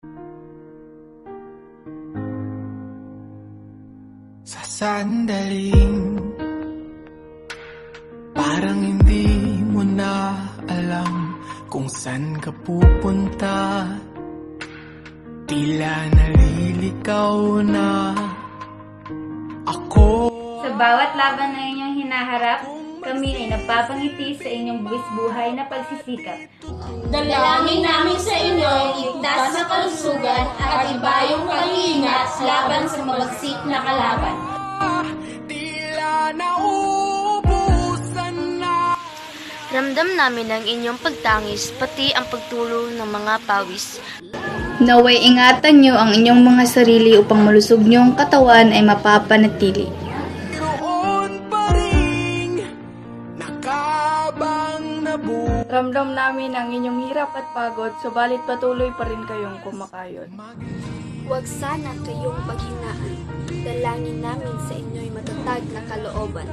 Sa sandaling parang hindi mo na alam kung saan ka pupunta, tila naliligaw na ako. Sa bawat laban na inyong hinaharap, kami ay nagpapangiti sa inyong buwis buhay na pagsisikap. Dalangin namin sa inyo ay ligtas na kalusugan at ibayong pag-iingat laban sa mabagsik na kalaban. Tila nauubusan na. Ramdam namin ang inyong pagtangis, pati ang pagtulong ng mga pawis. Naway ingatan nyo ang inyong mga sarili upang malusog nyong katawan ay mapapanatili. Ramdam namin ang inyong hirap at pagod, subalit patuloy pa rin kayong kumakayod. Huwag sana kayong paghinaan. Dalangin namin sa inyo'y matatag na kalooban.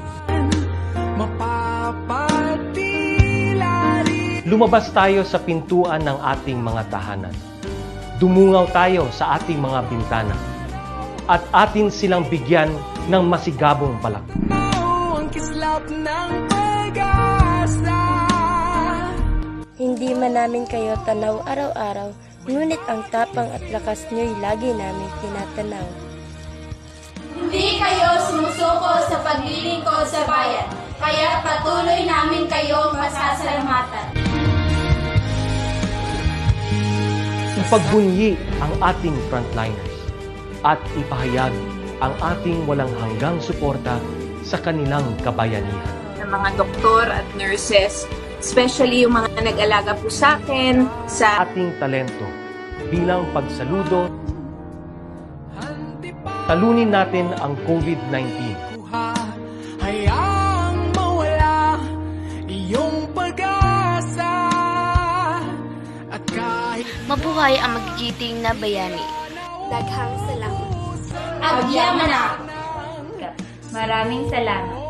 Lumabas tayo sa pintuan ng ating mga tahanan. Dumungaw tayo sa ating mga bintana. At atin silang bigyan ng masigabong balak. Ang kislap ng pag-asa. Hindi man namin kayo tanaw araw-araw, ngunit ang tapang at lakas niyo'y lagi namin tinatanaw. Hindi kayo sumusuko sa paglilingkod sa bayan, kaya patuloy namin kayong masasalamatan. Ipagbunyi ang ating frontliners at ipahayag ang ating walang hanggang suporta sa kanilang kabayanihan. Ng mga doktor at nurses, especially yung mga nag-alaga po sa akin, sa ating talento bilang pagsaludo. Talunin natin ang COVID-19. Hayaang mawala iyong pag-asa. At kahit Mabuhay ang magigiting na bayani. Daghang salamat. Agyamana! Maraming salamat.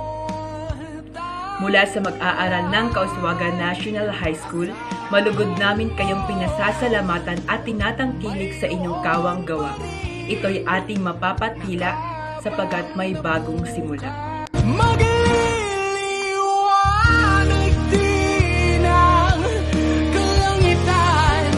Mula sa mag-aaral ng Kauswagan National High School, malugod namin kayong pinasasalamatan at tinatangkilik sa inyong kawang gawa. Ito'y ating mapapatila sapagat may bagong simula. magliliwanag din ang kalangitan,